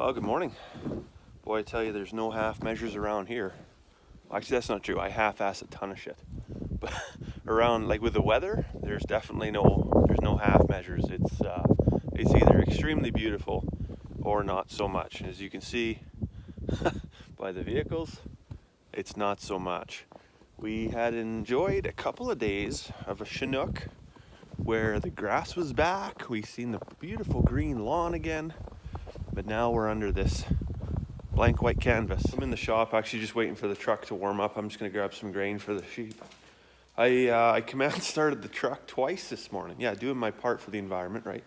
Well, good morning. Boy, I tell you, there's no half measures around here. Actually, that's not true. I half-ass a ton of shit. But around, like with the weather, there's definitely no half measures. It's either extremely beautiful or not so much. As you can see by the vehicles, it's not so much. We had enjoyed a couple of days of a Chinook where the grass was back. We seen the beautiful green lawn again. But now we're under this blank white canvas. I'm in the shop actually just waiting for the truck to warm up. I'm just gonna grab some grain for the sheep. I command started the truck twice this morning. Yeah, doing my part for the environment, right?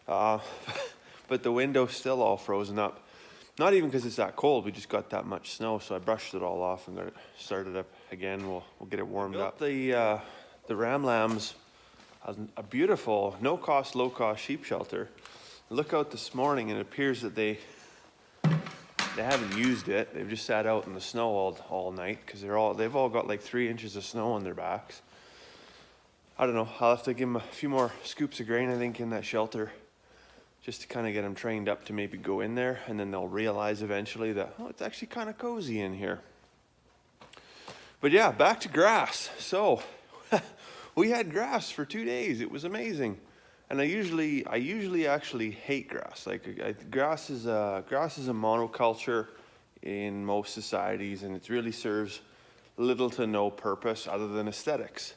But the window's still all frozen up. Not even because it's that cold, we just got that much snow, so I brushed it all off and got it started up again. We'll get it warmed up. The Ram Lambs has a beautiful, no-cost, low-cost sheep shelter. Look out this morning and it appears that they haven't used it. They've just sat out in the snow all night because they've all got like 3 inches of snow on their backs. I don't know, I'll have to give them a few more scoops of grain, I think, in that shelter just to kind of get them trained up to maybe go in there, and then they'll realize eventually that, oh, it's actually kind of cozy in here. But yeah, back to grass. So we had grass for 2 days. It was amazing. And I usually actually hate grass. Like grass is a monoculture in most societies, and it really serves little to no purpose other than aesthetics.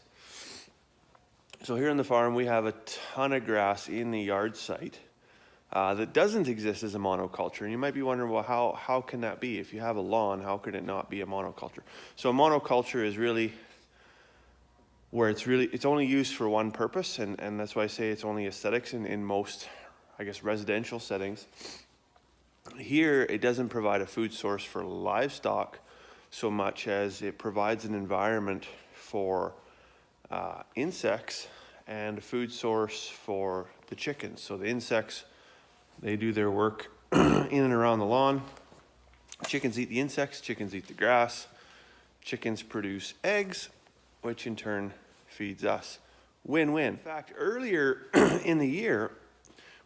So here on the farm, we have a ton of grass in the yard site that doesn't exist as a monoculture. And you might be wondering, well, how can that be? If you have a lawn, how could it not be a monoculture? So a monoculture is really where it's only used for one purpose, and that's why I say it's only aesthetics in most, I guess, residential settings. Here, it doesn't provide a food source for livestock so much as it provides an environment for insects and a food source for the chickens. So the insects, they do their work in and around the lawn. Chickens eat the insects, chickens eat the grass. Chickens produce eggs, which in turn feeds us. Win-win. In fact, earlier in the year,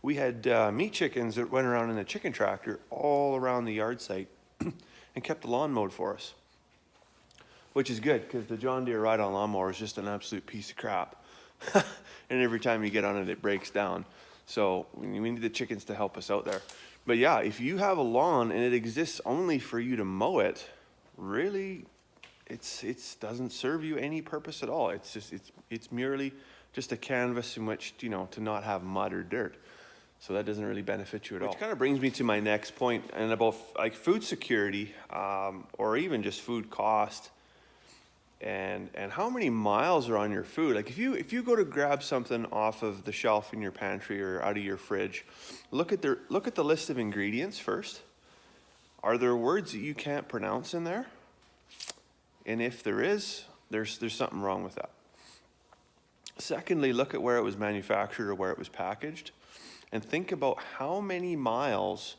we had meat chickens that went around in a chicken tractor all around the yard site and kept the lawn mowed for us, which is good because the John Deere ride-on lawnmower is just an absolute piece of crap. And every time you get on it, it breaks down. So we need the chickens to help us out there. But yeah, if you have a lawn and it exists only for you to mow it, really, it doesn't serve you any purpose at all. It's merely just a canvas in which, to not have mud or dirt. So that doesn't really benefit you at all. Which kind of brings me to my next point, and about like food security, or even just food cost, and how many miles are on your food. Like if you go to grab something off of the shelf in your pantry or out of your fridge, look at the list of ingredients first. Are there words that you can't pronounce in there? And if there is, there's something wrong with that. Secondly, look at where it was manufactured or where it was packaged, and think about how many miles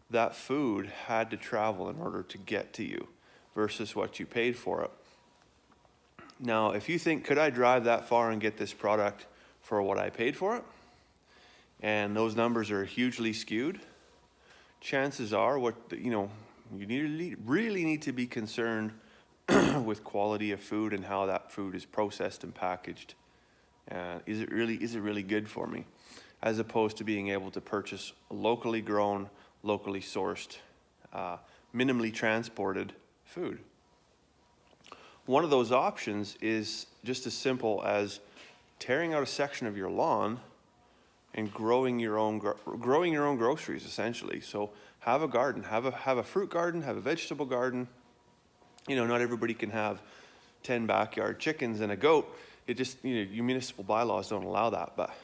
that food had to travel in order to get to you versus what you paid for it. Now, if you think, could I drive that far and get this product for what I paid for it? And those numbers are hugely skewed. Chances are, you really need to be concerned with quality of food and how that food is processed and packaged. Is it really good for me? As opposed to being able to purchase locally grown, locally sourced, minimally transported food. One of those options is just as simple as tearing out a section of your lawn and growing your own groceries, essentially. So have a garden, have a fruit garden, have a vegetable garden. Not everybody can have 10 backyard chickens and a goat. It just, your municipal bylaws don't allow that. But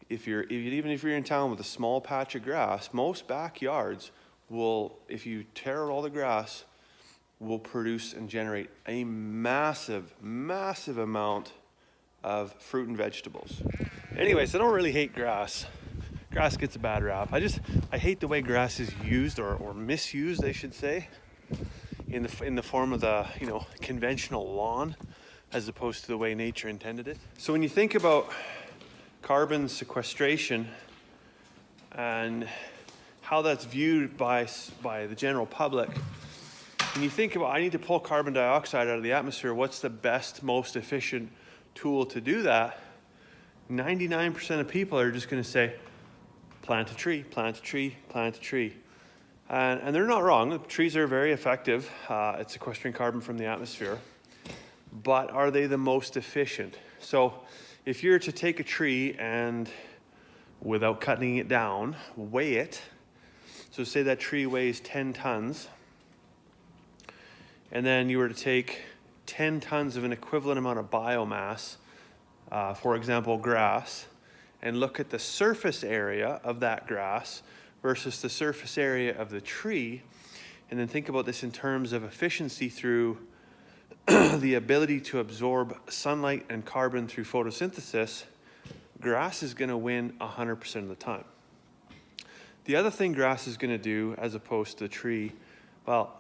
even if you're in town with a small patch of grass, most backyards will, if you tear out all the grass, will produce and generate a massive amount of fruit and vegetables. Anyways, I don't really hate grass. Grass gets a bad rap. I hate the way grass is used or misused, I should say, in the form of the conventional lawn, as opposed to the way nature intended it. So when you think about carbon sequestration and how that's viewed by the general public. When you think about, I need to pull carbon dioxide out of the atmosphere, what's the best, most efficient tool to do that? 99% of people are just going to say, plant a tree, plant a tree, plant a tree. And they're not wrong. Trees are very effective at sequestering carbon from the atmosphere. But are they the most efficient? So if you're to take a tree and, without cutting it down, weigh it. So say that tree weighs 10 tons. And then you were to take 10 tons of an equivalent amount of biomass, for example, grass, and look at the surface area of that grass versus the surface area of the tree, and then think about this in terms of efficiency through the ability to absorb sunlight and carbon through photosynthesis, grass is going to win 100% of the time. The other thing grass is going to do as opposed to the tree, well,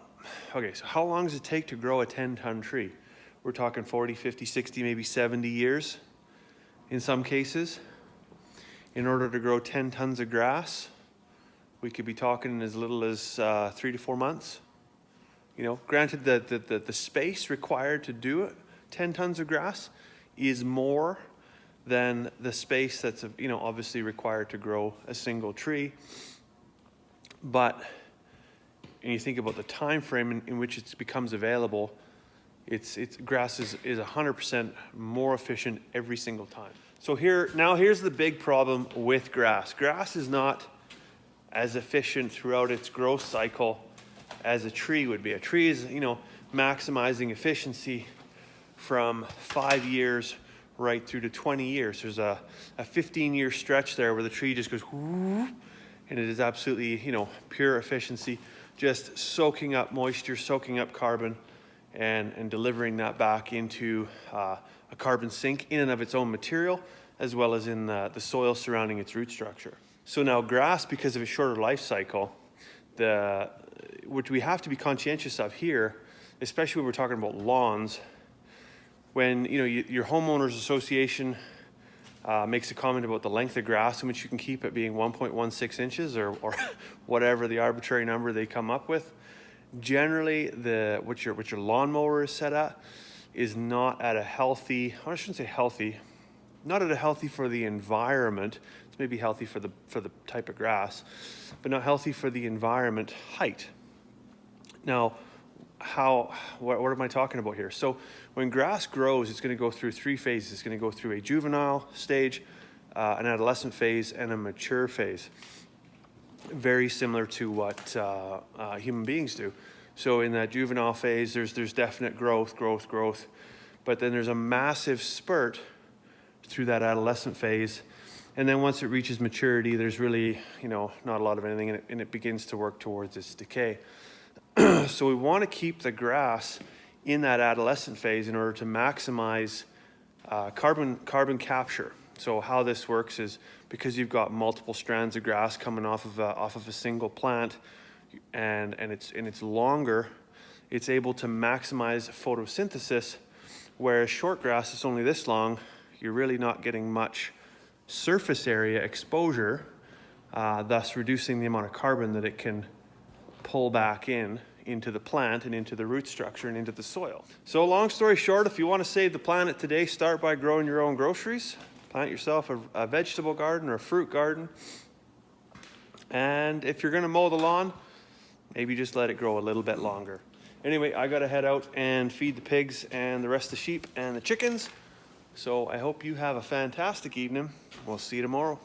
okay, so how long does it take to grow a 10-ton tree? We're talking 40, 50, 60, maybe 70 years in some cases. In order to grow 10 tons of grass, we could be talking as little as 3 to 4 months. You know, granted that the space required to do it, 10 tons of grass, is more than the space that's, you know, obviously required to grow a single tree. But and you think about the time frame in which it becomes available, grass is 100% more efficient every single time. So here's the big problem with grass. Grass is not as efficient throughout its growth cycle as a tree would be. A tree is, you know, maximizing efficiency from 5 years right through to 20 years. There's a 15-year stretch there where the tree just goes whoo, and it is absolutely, you know, pure efficiency, just soaking up moisture, soaking up carbon, and delivering that back into a carbon sink in and of its own material, as well as in the soil surrounding its root structure. So now grass, because of a shorter life cycle, which we have to be conscientious of here, especially when we're talking about lawns, when your homeowners association makes a comment about the length of grass in which you can keep it being 1.16 inches or whatever the arbitrary number they come up with, generally what your lawnmower is set at is not at a healthy, I shouldn't say healthy, not at a healthy for the environment. It's maybe healthy for the type of grass, but not healthy for the environment height. Now, what am I talking about here? So when grass grows, it's going to go through 3 phases. It's going to go through a juvenile stage, an adolescent phase, and a mature phase. Very similar to what human beings do. So in that juvenile phase, there's definite growth, but then there's a massive spurt through that adolescent phase. And then once it reaches maturity, there's really, not a lot of anything, and it begins to work towards its decay. So we want to keep the grass in that adolescent phase in order to maximize carbon capture. So how this works is because you've got multiple strands of grass coming off of a single plant, and it's longer, it's able to maximize photosynthesis. Whereas short grass is only this long, you're really not getting much surface area exposure, thus reducing the amount of carbon that it can pull back into the plant and into the root structure and into the soil. So long story short, if you want to save the planet today, start by growing your own groceries. Plant yourself a vegetable garden or a fruit garden. And if you're going to mow the lawn, maybe just let it grow a little bit longer. Anyway, I got to head out and feed the pigs and the rest of the sheep and the chickens. So I hope you have a fantastic evening. We'll see you tomorrow.